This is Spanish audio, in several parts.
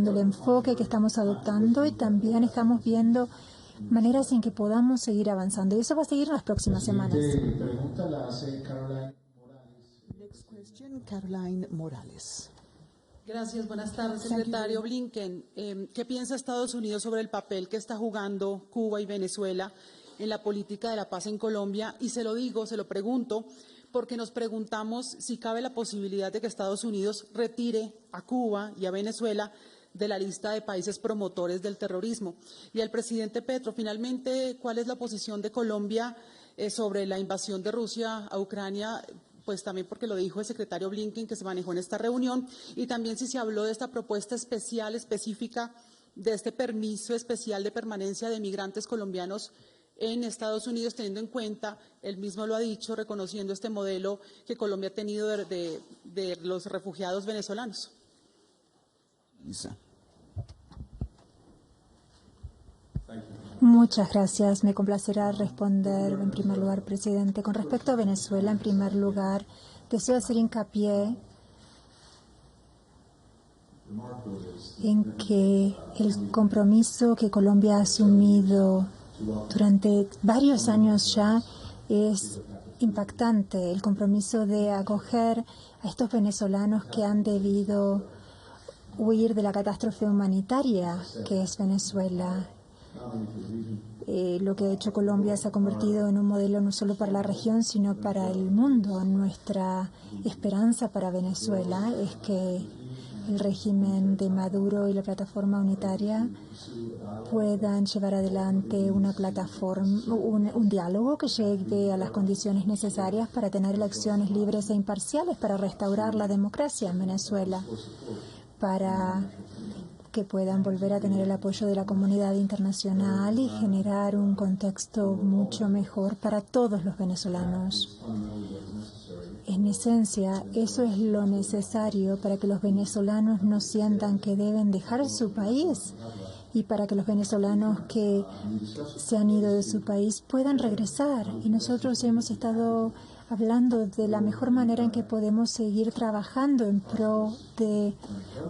evaluando el enfoque que estamos adoptando y también estamos viendo maneras en que podamos seguir avanzando. Y eso va a seguir en las próximas semanas. Mi pregunta la hace Caroline Morales. Next question, Caroline Morales. Gracias, buenas tardes, secretario Blinken. ¿Qué piensa Estados Unidos sobre el papel que está jugando Cuba y Venezuela en la política de la paz en Colombia? Y se lo pregunto, porque nos preguntamos si cabe la posibilidad de que Estados Unidos retire a Cuba y a Venezuela de la lista de países promotores del terrorismo. Y al presidente Petro, finalmente, ¿cuál es la posición de Colombia sobre la invasión de Rusia a Ucrania? Pues también porque lo dijo el secretario Blinken, que se manejó en esta reunión, y también si se habló de esta propuesta específica, de este permiso especial de permanencia de migrantes colombianos en Estados Unidos, teniendo en cuenta, él mismo lo ha dicho, reconociendo este modelo que Colombia ha tenido de los refugiados venezolanos. Lisa. Muchas gracias. Me complacerá responder en primer lugar, presidente. Con respecto a Venezuela, en primer lugar, deseo hacer hincapié en que el compromiso que Colombia ha asumido durante varios años ya es impactante. El compromiso de acoger a estos venezolanos que han debido huir de la catástrofe humanitaria que es Venezuela. Lo que ha hecho Colombia se ha convertido en un modelo no solo para la región, sino para el mundo. Nuestra esperanza para Venezuela es que el régimen de Maduro y la plataforma unitaria puedan llevar adelante una plataforma, un diálogo que llegue a las condiciones necesarias para tener elecciones libres e imparciales, para restaurar la democracia en Venezuela, para que puedan volver a tener el apoyo de la comunidad internacional y generar un contexto mucho mejor para todos los venezolanos. En esencia, eso es lo necesario para que los venezolanos no sientan que deben dejar su país y para que los venezolanos que se han ido de su país puedan regresar. Y nosotros hemos estado hablando de la mejor manera en que podemos seguir trabajando en pro de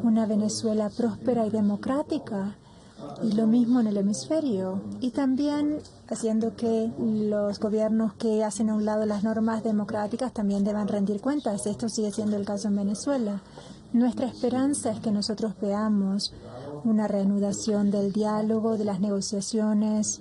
una Venezuela próspera y democrática, y lo mismo en el hemisferio, y también haciendo que los gobiernos que hacen a un lado las normas democráticas también deban rendir cuentas. Esto sigue siendo el caso en Venezuela. Nuestra esperanza es que nosotros veamos una reanudación del diálogo, de las negociaciones,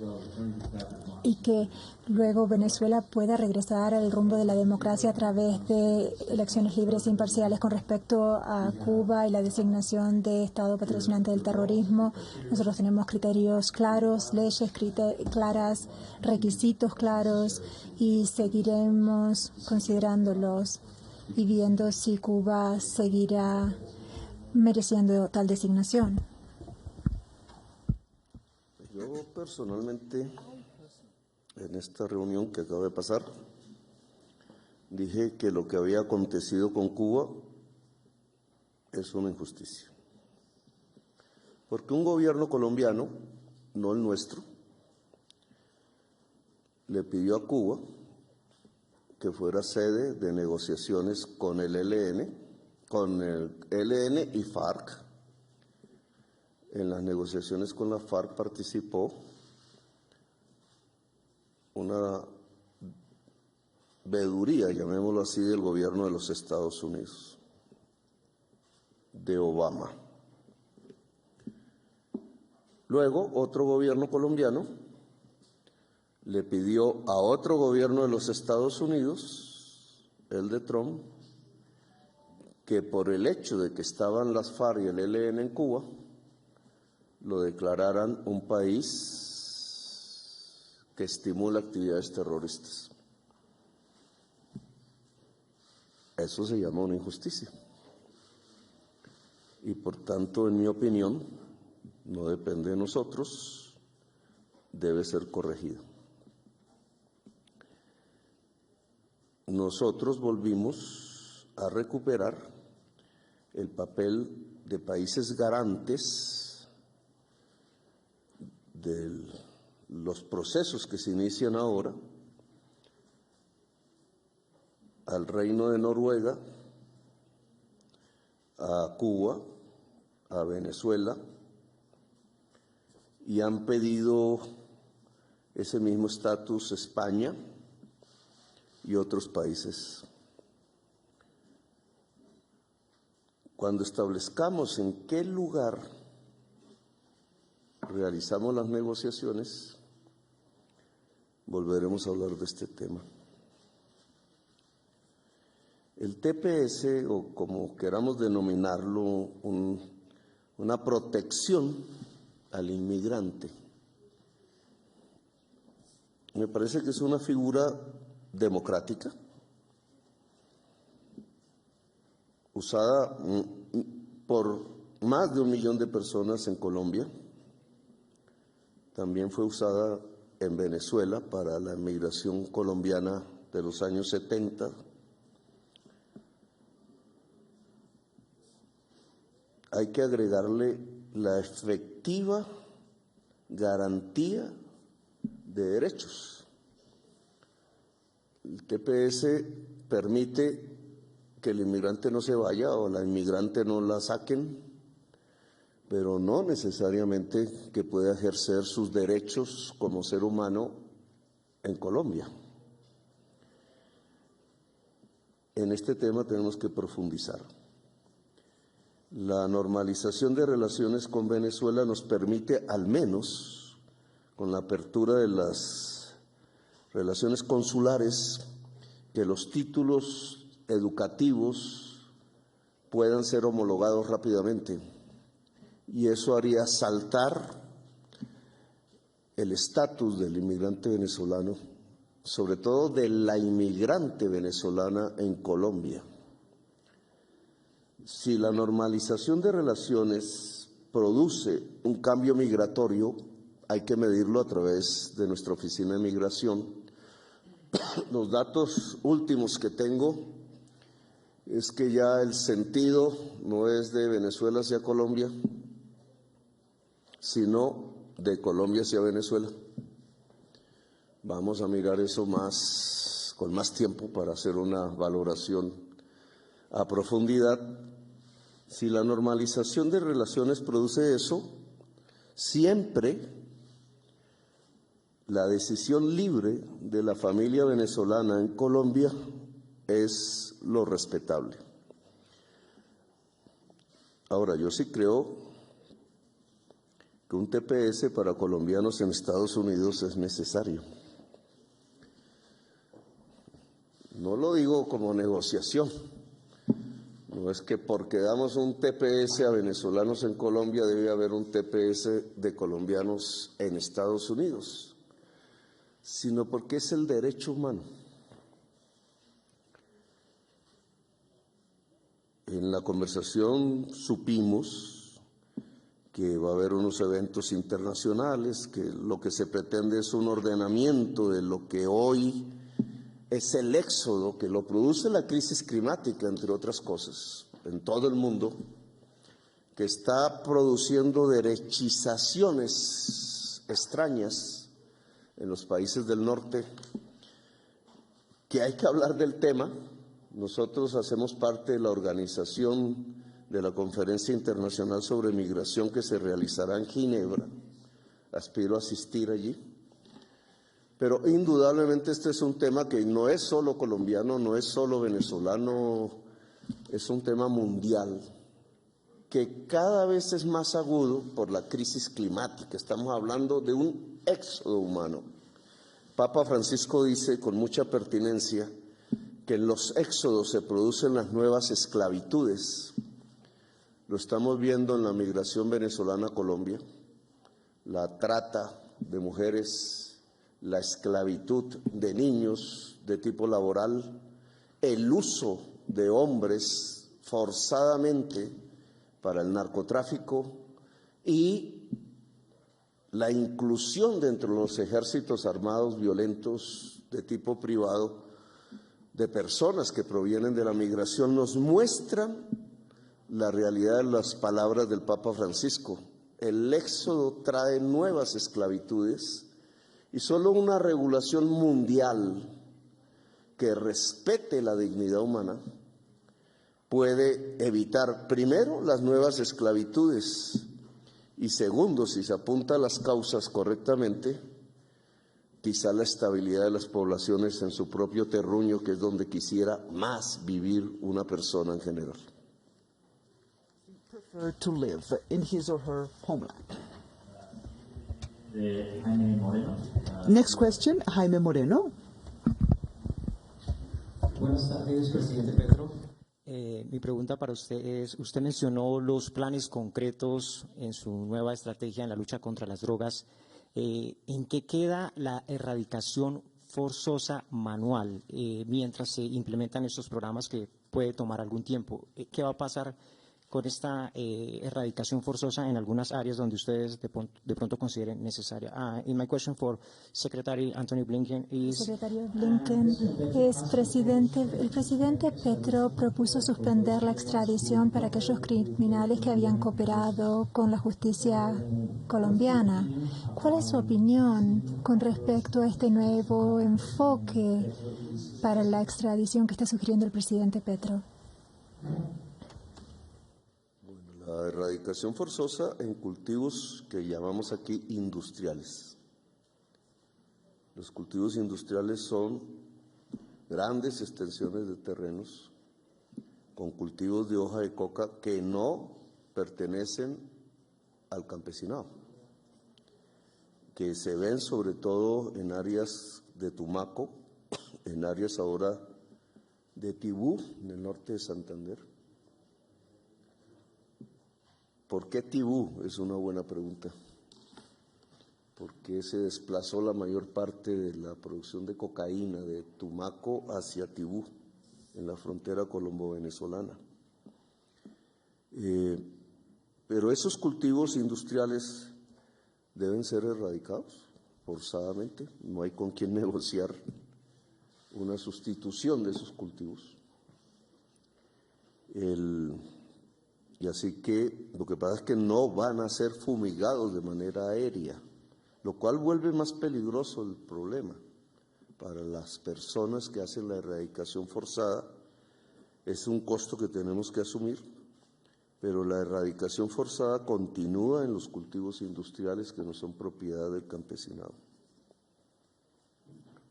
y que luego Venezuela pueda regresar al rumbo de la democracia a través de elecciones libres e imparciales. Con respecto a Cuba y la designación de Estado patrocinante del terrorismo, nosotros tenemos criterios claros, leyes claras, requisitos claros, y seguiremos considerándolos y viendo si Cuba seguirá mereciendo tal designación. Yo personalmente, en esta reunión que acaba de pasar, dije que lo que había acontecido con Cuba es una injusticia. Porque un gobierno colombiano, no el nuestro, le pidió a Cuba que fuera sede de negociaciones con el ELN y FARC. En las negociaciones con la FARC participó una veeduría, llamémoslo así, del gobierno de los Estados Unidos, de Obama. Luego, otro gobierno colombiano le pidió a otro gobierno de los Estados Unidos, el de Trump, que por el hecho de que estaban las FARC y el ELN en Cuba, lo declararan un país que estimula actividades terroristas. Eso se llama una injusticia. Y por tanto, en mi opinión, no depende de nosotros, debe ser corregido. Nosotros volvimos a recuperar el papel de países garantes de los procesos que se inician ahora al Reino de Noruega, a Cuba, a Venezuela y han pedido ese mismo estatus España y otros países. Cuando establezcamos en qué lugar realizamos las negociaciones, volveremos a hablar de este tema. El TPS, o como queramos denominarlo, una protección al inmigrante, me parece que es una figura democrática, usada por más de 1 millón de personas en Colombia. También fue usada en Venezuela para la migración colombiana de los años 70. Hay que agregarle la efectiva garantía de derechos. El TPS permite que el inmigrante no se vaya o la inmigrante no la saquen, pero no necesariamente que pueda ejercer sus derechos como ser humano en Colombia. En este tema tenemos que profundizar. La normalización de relaciones con Venezuela nos permite, al menos con la apertura de las relaciones consulares, que los títulos educativos puedan ser homologados rápidamente. Y eso haría saltar el estatus del inmigrante venezolano, sobre todo de la inmigrante venezolana en Colombia. Si la normalización de relaciones produce un cambio migratorio, hay que medirlo a través de nuestra Oficina de Migración. Los datos últimos que tengo es que ya el sentido no es de Venezuela hacia Colombia, sino de Colombia hacia Venezuela. Vamos a mirar eso con más tiempo para hacer una valoración a profundidad. Si la normalización de relaciones produce eso, siempre la decisión libre de la familia venezolana en Colombia es lo respetable. Ahora, yo sí creo que un TPS para colombianos en Estados Unidos es necesario. No lo digo como negociación. No es que porque damos un TPS a venezolanos en Colombia debe haber un TPS de colombianos en Estados Unidos, sino porque es el derecho humano. En la conversación supimos que va a haber unos eventos internacionales, que lo que se pretende es un ordenamiento de lo que hoy es el éxodo que lo produce la crisis climática, entre otras cosas, en todo el mundo, que está produciendo derechizaciones extrañas en los países del norte, que hay que hablar del tema. Nosotros hacemos parte de la organización de la Conferencia Internacional sobre Migración que se realizará en Ginebra. Aspiro a asistir allí. Pero indudablemente este es un tema que no es solo colombiano, no es solo venezolano, es un tema mundial, que cada vez es más agudo por la crisis climática. Estamos hablando de un éxodo humano. Papa Francisco dice con mucha pertinencia que en los éxodos se producen las nuevas esclavitudes. Lo estamos viendo en la migración venezolana a Colombia, la trata de mujeres, la esclavitud de niños de tipo laboral, el uso de hombres forzadamente para el narcotráfico y la inclusión dentro de los ejércitos armados violentos de tipo privado de personas que provienen de la migración nos muestran la realidad de las palabras del Papa Francisco. El éxodo trae nuevas esclavitudes y solo una regulación mundial que respete la dignidad humana puede evitar, primero, las nuevas esclavitudes y segundo, si se apunta a las causas correctamente, quizá la estabilidad de las poblaciones en su propio terruño, que es donde quisiera más vivir una persona en general. Prefer to live in his or her homeland. Jaime Moreno. Next question, Jaime Moreno. Buenas tardes, presidente Petro. Mi pregunta para usted es, usted mencionó los planes concretos en su nueva estrategia en la lucha contra las drogas. ¿En qué queda la erradicación forzosa manual mientras se implementan estos programas que puede tomar algún tiempo? ¿Qué va a pasar con esta erradicación forzosa en algunas áreas donde ustedes de pronto consideren necesaria? And my question for Secretary Antony Blinken is... Secretario Blinken, el presidente Petro propuso suspender la extradición para aquellos criminales que habían cooperado con la justicia colombiana. ¿Cuál es su opinión con respecto a este nuevo enfoque para la extradición que está sugiriendo el presidente Petro? La erradicación forzosa en cultivos que llamamos aquí industriales. Los cultivos industriales son grandes extensiones de terrenos con cultivos de hoja de coca que no pertenecen al campesinado, que se ven sobre todo en áreas de Tumaco, en áreas ahora de Tibú, en el norte de Santander. ¿Por qué Tibú? Es una buena pregunta. ¿Por qué se desplazó la mayor parte de la producción de cocaína de Tumaco hacia Tibú, en la frontera colombo-venezolana? Pero esos cultivos industriales deben ser erradicados forzadamente. No hay con quién negociar una sustitución de esos cultivos. Y así que lo que pasa es que no van a ser fumigados de manera aérea, lo cual vuelve más peligroso el problema para las personas que hacen la erradicación forzada. Es un costo que tenemos que asumir, pero la erradicación forzada continúa en los cultivos industriales que no son propiedad del campesinado.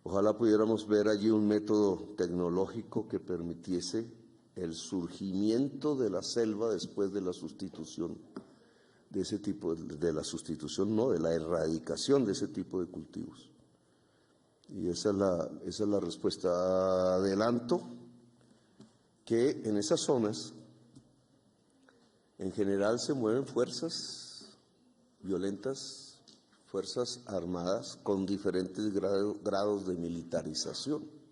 Ojalá pudiéramos ver allí un método tecnológico que permitiese el surgimiento de la selva después de la sustitución de ese tipo, de la erradicación de ese tipo de cultivos. Y esa es la respuesta. Adelanto que en esas zonas en general se mueven fuerzas violentas, fuerzas armadas con diferentes grados de militarización,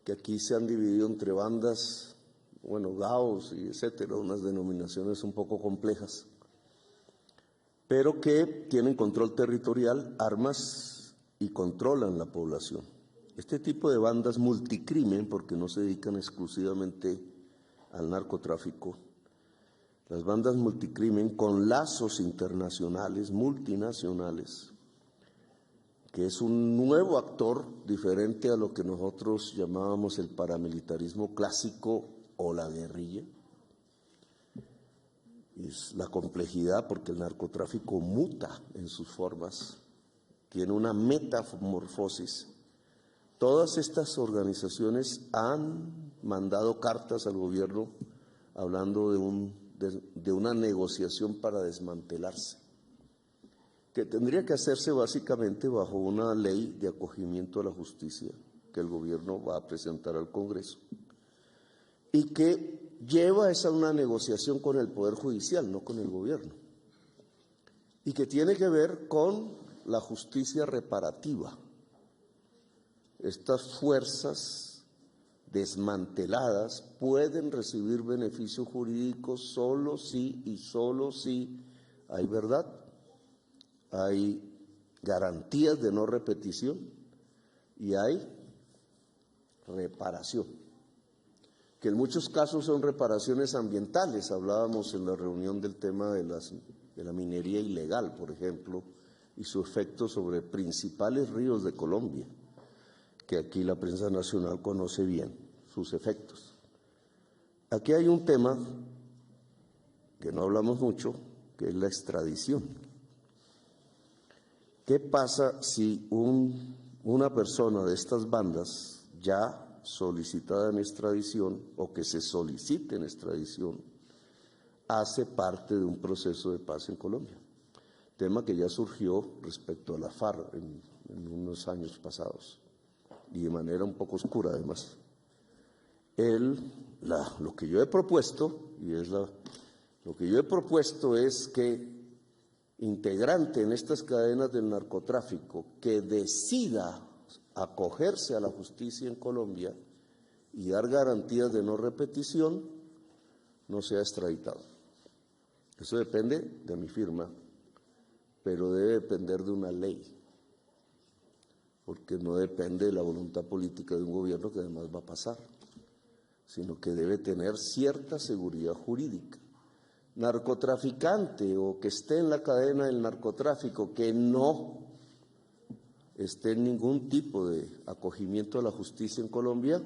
que aquí se han dividido entre bandas, gaos y etcétera, unas denominaciones un poco complejas, pero que tienen control territorial, armas y controlan la población. Este tipo de bandas multicrimen, porque no se dedican exclusivamente al narcotráfico, las bandas multicrimen con lazos internacionales, multinacionales, que es un nuevo actor diferente a lo que nosotros llamábamos el paramilitarismo clásico o la guerrilla. Es la complejidad porque el narcotráfico muta en sus formas, tiene una metamorfosis. Todas estas organizaciones han mandado cartas al gobierno hablando de una negociación para desmantelarse, que tendría que hacerse básicamente bajo una ley de acogimiento a la justicia que el gobierno va a presentar al Congreso y que lleva a una negociación con el Poder Judicial, no con el gobierno, y que tiene que ver con la justicia reparativa. Estas fuerzas desmanteladas pueden recibir beneficios jurídicos solo si y solo si hay verdad, hay garantías de no repetición y hay reparación, que en muchos casos son reparaciones ambientales. Hablábamos en la reunión del tema de la minería ilegal, por ejemplo, y su efecto sobre principales ríos de Colombia, que aquí la prensa nacional conoce bien sus efectos. Aquí hay un tema que no hablamos mucho, que es la extradición. ¿Qué pasa si una persona de estas bandas ya solicitada en extradición o que se solicite en extradición hace parte de un proceso de paz en Colombia? Tema que ya surgió respecto a la FARC en unos años pasados y de manera un poco oscura además. Lo que yo he propuesto, lo que yo he propuesto es que integrante en estas cadenas del narcotráfico que decida acogerse a la justicia en Colombia y dar garantías de no repetición, no sea extraditado. Eso depende de mi firma, pero debe depender de una ley, porque no depende de la voluntad política de un gobierno que además va a pasar, sino que debe tener cierta seguridad jurídica. Narcotraficante o que esté en la cadena del narcotráfico que no esté en ningún tipo de acogimiento a la justicia en Colombia,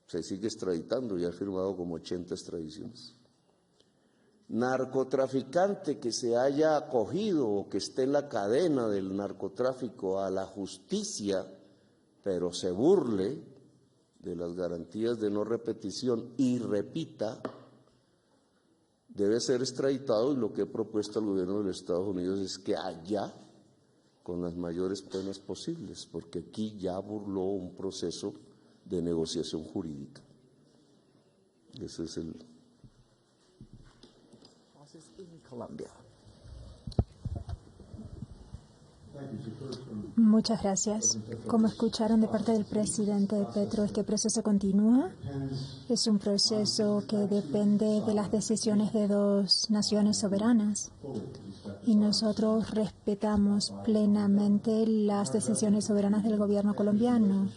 se sigue extraditando, ya ha firmado como 80 extradiciones. Narcotraficante que se haya acogido o que esté en la cadena del narcotráfico a la justicia, pero se burle de las garantías de no repetición y repita, debe ser extraditado, y lo que he propuesto al gobierno de los Estados Unidos es que allá con las mayores penas posibles, porque aquí ya burló un proceso de negociación jurídica. Ese es el process in Colombia. Muchas gracias. Como escucharon de parte del presidente Petro, este proceso continúa. Es un proceso que depende de las decisiones de dos naciones soberanas. Y nosotros respetamos plenamente las decisiones soberanas del gobierno colombiano.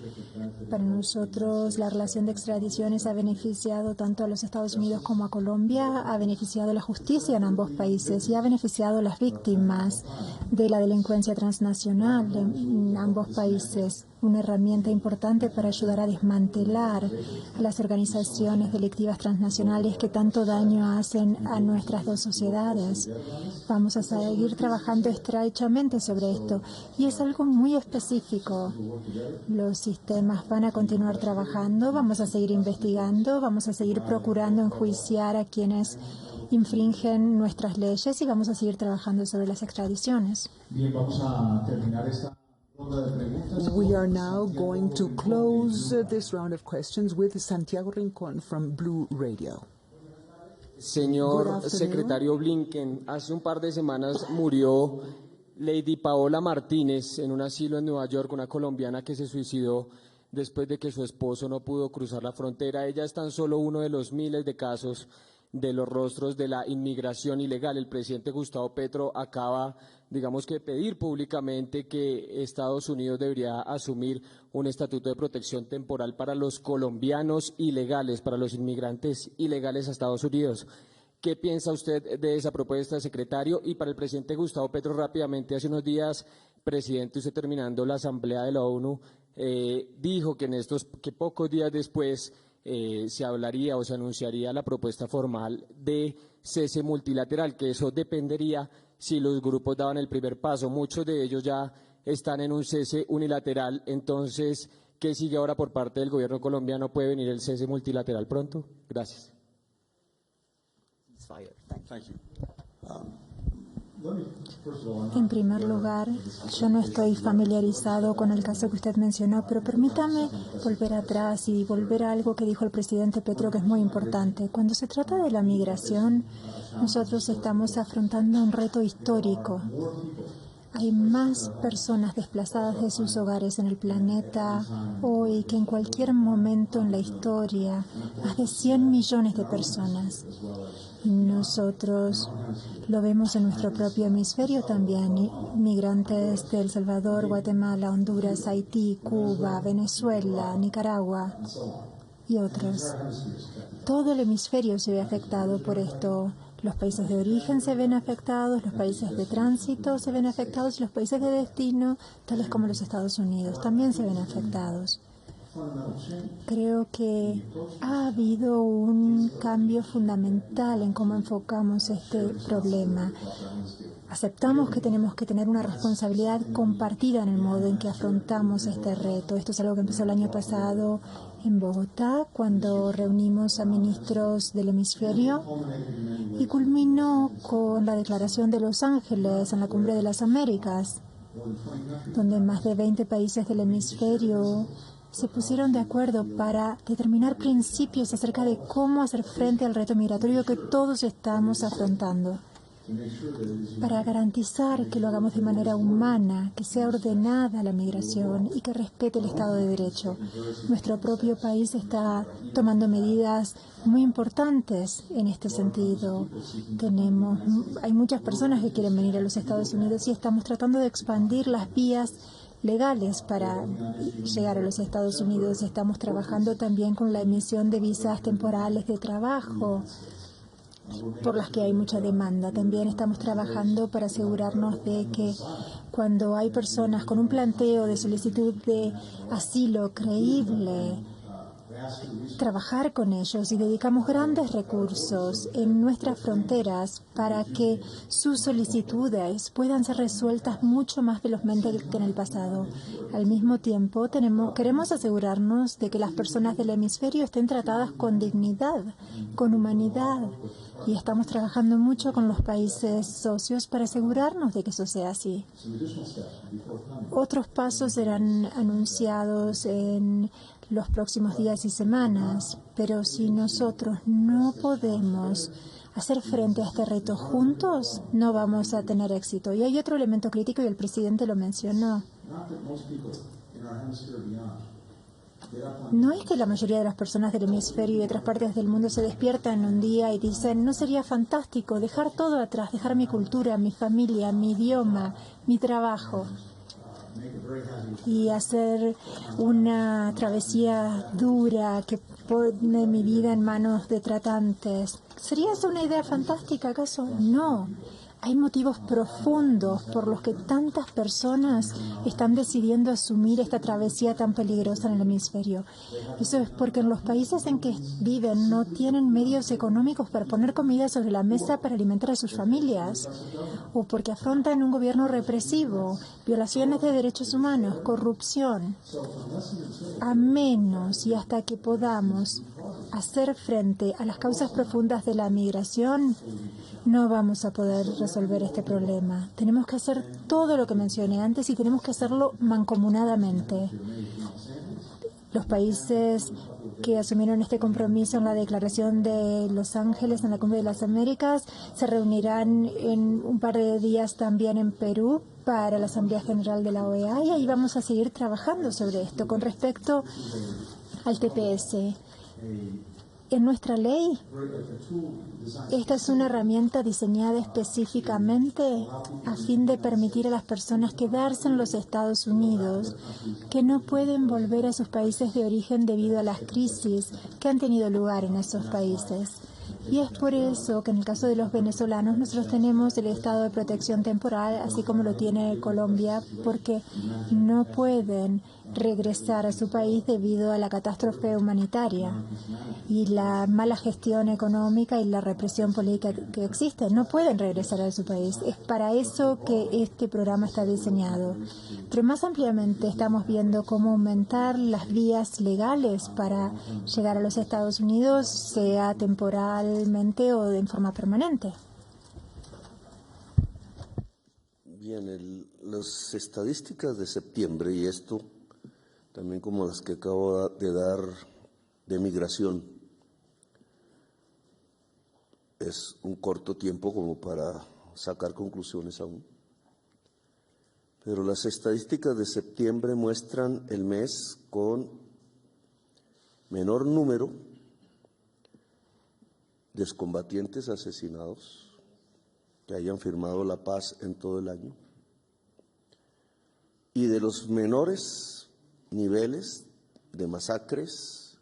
Para nosotros, la relación de extradiciones ha beneficiado tanto a los Estados Unidos como a Colombia, ha beneficiado la justicia en ambos países y ha beneficiado a las víctimas de la delincuencia transnacional en ambos países. Una herramienta importante para ayudar a desmantelar las organizaciones delictivas transnacionales que tanto daño hacen a nuestras dos sociedades. Vamos a seguir trabajando estrechamente sobre esto y es algo muy específico. Los sistemas van a continuar trabajando, vamos a seguir investigando, vamos a seguir procurando enjuiciar a quienes infringen nuestras leyes y vamos a seguir trabajando sobre las extradiciones. Bien, vamos a terminar esta ronda de preguntas. We are now going to close this round of questions with Santiago Rincón from Blue Radio. Good Señor afternoon. secretario Blinken, hace un par de semanas murió Lady Paola Martínez en un asilo en Nueva York, una colombiana que se suicidó después de que su esposo no pudo cruzar la frontera. Ella es tan solo uno de los miles de casos de los rostros de la inmigración ilegal. El presidente Gustavo Petro acaba, digamos que, pedir públicamente que Estados Unidos debería asumir un estatuto de protección temporal para los colombianos ilegales, para los inmigrantes ilegales a Estados Unidos. ¿Qué piensa usted de esa propuesta, secretario? Y para el presidente Gustavo Petro, rápidamente, hace unos días, presidente, usted terminando la Asamblea de la ONU, dijo que pocos días después se hablaría o se anunciaría la propuesta formal de cese multilateral, que eso dependería si los grupos daban el primer paso. Muchos de ellos ya están en un cese unilateral. Entonces, ¿qué sigue ahora por parte del gobierno colombiano? ¿Puede venir el cese multilateral pronto? Gracias. En primer lugar, yo no estoy familiarizado con el caso que usted mencionó, pero permítame volver atrás y volver a algo que dijo el presidente Petro, que es muy importante. Cuando se trata de la migración, nosotros estamos afrontando un reto histórico. Hay más personas desplazadas de sus hogares en el planeta hoy que en cualquier momento en la historia, más de 100 millones de personas. Nosotros lo vemos en nuestro propio hemisferio también, migrantes de El Salvador, Guatemala, Honduras, Haití, Cuba, Venezuela, Nicaragua y otros. Todo el hemisferio se ve afectado por esto. Los países de origen se ven afectados, los países de tránsito se ven afectados y los países de destino, tales como los Estados Unidos, también se ven afectados. Creo que ha habido un cambio fundamental en cómo enfocamos este problema. Aceptamos que tenemos que tener una responsabilidad compartida en el modo en que afrontamos este reto. Esto es algo que empezó el año pasado en Bogotá, cuando reunimos a ministros del hemisferio, y culminó con la Declaración de Los Ángeles en la Cumbre de las Américas, donde más de 20 países del hemisferio se pusieron de acuerdo para determinar principios acerca de cómo hacer frente al reto migratorio que todos estamos afrontando, para garantizar que lo hagamos de manera humana, que sea ordenada la migración y que respete el Estado de Derecho. Nuestro propio país está tomando medidas muy importantes en este sentido. Hay muchas personas que quieren venir a los Estados Unidos y estamos tratando de expandir las vías legales para llegar a los Estados Unidos. Estamos trabajando también con la emisión de visas temporales de trabajo, por las que hay mucha demanda. También estamos trabajando para asegurarnos de que cuando hay personas con un planteo de solicitud de asilo creíble, trabajar con ellos, y dedicamos grandes recursos en nuestras fronteras para que sus solicitudes puedan ser resueltas mucho más velozmente que en el pasado. Al mismo tiempo, queremos asegurarnos de que las personas del hemisferio estén tratadas con dignidad, con humanidad, y estamos trabajando mucho con los países socios para asegurarnos de que eso sea así. Otros pasos serán anunciados en los próximos días y semanas, pero si nosotros no podemos hacer frente a este reto juntos, no vamos a tener éxito. Y hay otro elemento crítico, y el presidente lo mencionó. No es que la mayoría de las personas del hemisferio y de otras partes del mundo se despiertan un día y dicen: ¿no sería fantástico dejar todo atrás, dejar mi cultura, mi familia, mi idioma, mi trabajo, y hacer una travesía dura que pone mi vida en manos de tratantes? ¿Sería eso una idea fantástica, acaso? No. Hay motivos profundos por los que tantas personas están decidiendo asumir esta travesía tan peligrosa en el hemisferio. Eso es porque en los países en que viven no tienen medios económicos para poner comida sobre la mesa para alimentar a sus familias, o porque afrontan un gobierno represivo, violaciones de derechos humanos, corrupción. A menos y hasta que podamos hacer frente a las causas profundas de la migración, no vamos a poder resolver este problema. Tenemos que hacer todo lo que mencioné antes, y tenemos que hacerlo mancomunadamente. Los países que asumieron este compromiso en la Declaración de Los Ángeles, en la Cumbre de las Américas, se reunirán en un par de días también en Perú para la Asamblea General de la OEA, y ahí vamos a seguir trabajando sobre esto. Con respecto al TPS, en nuestra ley, esta es una herramienta diseñada específicamente a fin de permitir a las personas quedarse en los Estados Unidos que no pueden volver a sus países de origen debido a las crisis que han tenido lugar en esos países. Y es por eso que en el caso de los venezolanos nosotros tenemos el estado de protección temporal, así como lo tiene Colombia, porque no pueden regresar a su país debido a la catástrofe humanitaria y la mala gestión económica y la represión política que existe. No pueden regresar a su país. Es para eso que este programa está diseñado. Pero más ampliamente estamos viendo cómo aumentar las vías legales para llegar a los Estados Unidos, sea temporalmente o en forma permanente. Bien, las estadísticas de septiembre, y esto también como las que acabo de dar de migración, es un corto tiempo como para sacar conclusiones aún. Pero las estadísticas de septiembre muestran el mes con menor número de excombatientes asesinados que hayan firmado la paz en todo el año, y de los menores niveles de masacres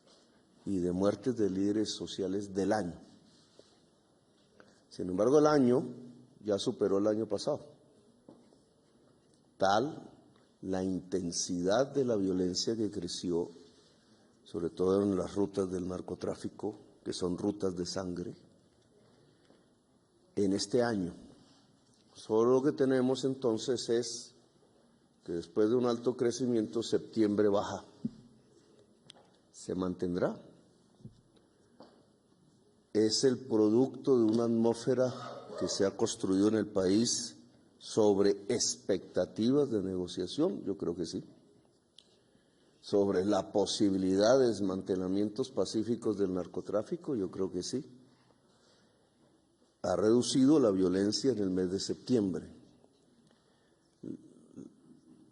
y de muertes de líderes sociales del año. Sin embargo, el año ya superó el año pasado. Tal la intensidad de la violencia que creció sobre todo en las rutas del narcotráfico, que son rutas de sangre, en este año. Solo lo que tenemos entonces es que después de un alto crecimiento, septiembre baja. ¿Se mantendrá? ¿Es el producto de una atmósfera que se ha construido en el país sobre expectativas de negociación? Yo creo que sí. Sobre la posibilidad de desmantelamientos pacíficos del narcotráfico, yo creo que sí. Ha reducido la violencia en el mes de septiembre.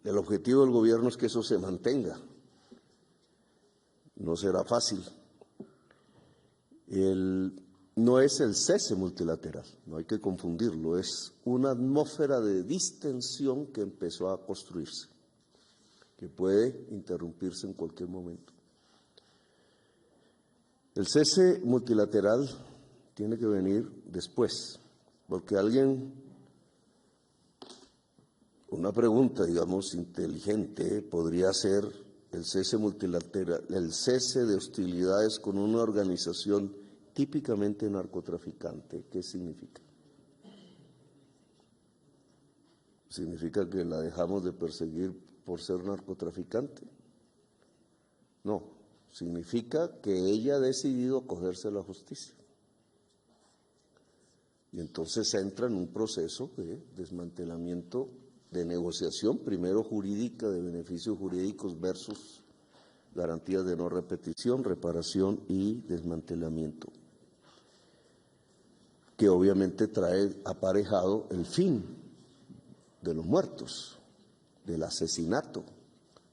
El objetivo del gobierno es que eso se mantenga. No será fácil. No es el cese multilateral, no hay que confundirlo, es una atmósfera de distensión que empezó a construirse, que puede interrumpirse en cualquier momento. El cese multilateral tiene que venir después, porque una pregunta, digamos, inteligente podría ser el cese multilateral, el cese de hostilidades con una organización típicamente narcotraficante. ¿Qué significa? ¿Significa que la dejamos de perseguir por ser narcotraficante? No, significa que ella ha decidido acogerse a la justicia. Y entonces entra en un proceso de desmantelamiento, de negociación, primero jurídica, de beneficios jurídicos versus garantías de no repetición, reparación y desmantelamiento, que obviamente trae aparejado el fin de los muertos, del asesinato,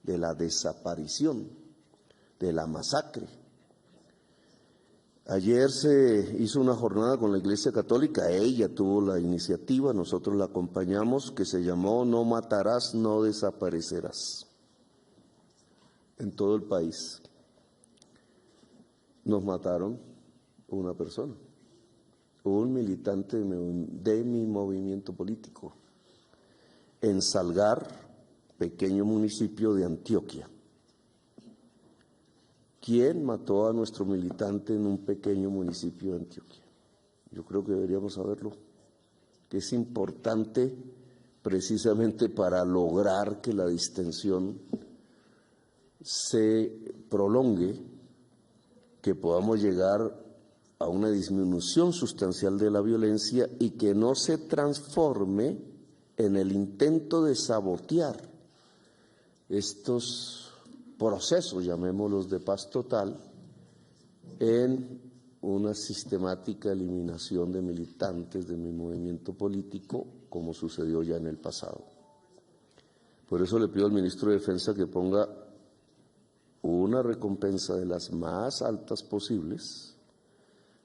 de la desaparición, de la masacre. Ayer se hizo una jornada con la Iglesia Católica, ella tuvo la iniciativa, nosotros la acompañamos, que se llamó No matarás, no desaparecerás, en todo el país. Nos mataron una persona, un militante de mi movimiento político, en Salgar, pequeño municipio de Antioquia. ¿Quién mató a nuestro militante en un pequeño municipio de Antioquia? Yo creo que deberíamos saberlo, que es importante precisamente para lograr que la distensión se prolongue, que podamos llegar a una disminución sustancial de la violencia y que no se transforme en el intento de sabotear estos procesos, llamémoslos de paz total, en una sistemática eliminación de militantes de mi movimiento político, como sucedió ya en el pasado. Por eso le pido al ministro de Defensa que ponga una recompensa de las más altas posibles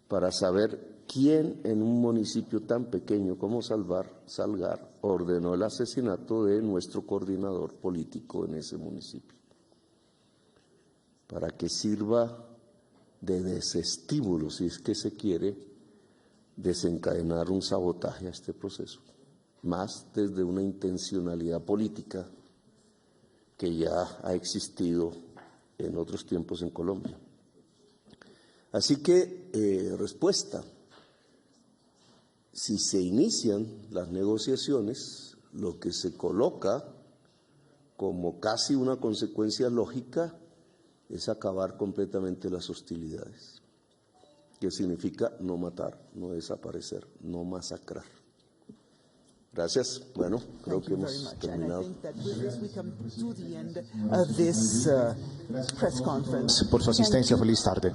para saber quién en un municipio tan pequeño como Salgar ordenó el asesinato de nuestro coordinador político en ese municipio, para que sirva de desestímulo, si es que se quiere desencadenar un sabotaje a este proceso, más desde una intencionalidad política que ya ha existido en otros tiempos en Colombia. Así que, respuesta, si se inician las negociaciones, lo que se coloca como casi una consecuencia lógica es acabar completamente las hostilidades, que significa no matar, no desaparecer, no masacrar. Gracias. Bueno, creo que hemos terminado. Por su asistencia, feliz tarde.